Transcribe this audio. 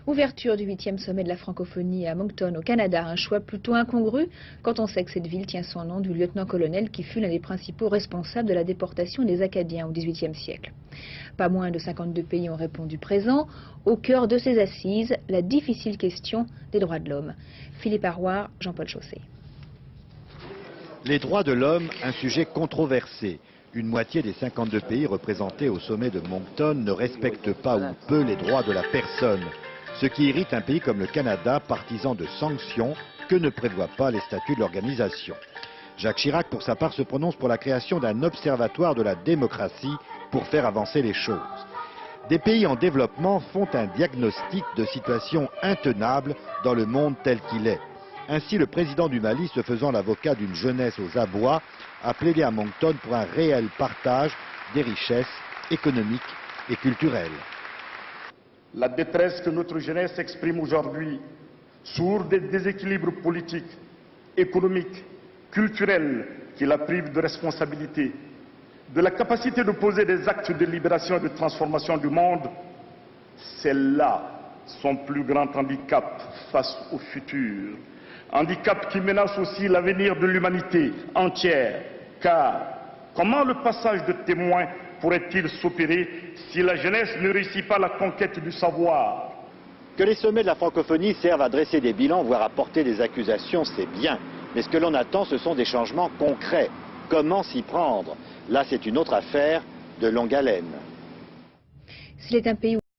Ouverture du 8e sommet de la francophonie à Moncton, au Canada. Un choix plutôt incongru quand on sait que cette ville tient son nom du lieutenant-colonel qui fut l'un des principaux responsables de la déportation des Acadiens au XVIIIe siècle. Pas moins de 52 pays ont répondu présent. Au cœur de ces assises, la difficile question des droits de l'homme. Philippe Arroir, Jean-Paul Chaussé. Les droits de l'homme, un sujet controversé. Une moitié des 52 pays représentés au sommet de Moncton ne respectent pas ou peu les droits de la personne. Ce qui irrite un pays comme le Canada, partisan de sanctions que ne prévoient pas les statuts de l'organisation. Jacques Chirac, pour sa part, se prononce pour la création d'un observatoire de la démocratie pour faire avancer les choses. Des pays en développement font un diagnostic de situation intenable dans le monde tel qu'il est. Ainsi, le président du Mali, se faisant l'avocat d'une jeunesse aux abois, a plaidé à Moncton pour un réel partage des richesses économiques et culturelles. La détresse que notre jeunesse exprime aujourd'hui, sourde des déséquilibres politiques, économiques, culturels qui la privent de responsabilité, de la capacité de poser des actes de libération et de transformation du monde, c'est là son plus grand handicap face au futur. Handicap qui menace aussi l'avenir de l'humanité entière, car comment le passage de témoins pourrait-il s'opérer si la jeunesse ne réussit pas la conquête du savoir? Que les sommets de la francophonie servent à dresser des bilans, voire à porter des accusations, c'est bien. Mais ce que l'on attend, ce sont des changements concrets. Comment s'y prendre? Là, c'est une autre affaire de longue haleine. S'il est un pays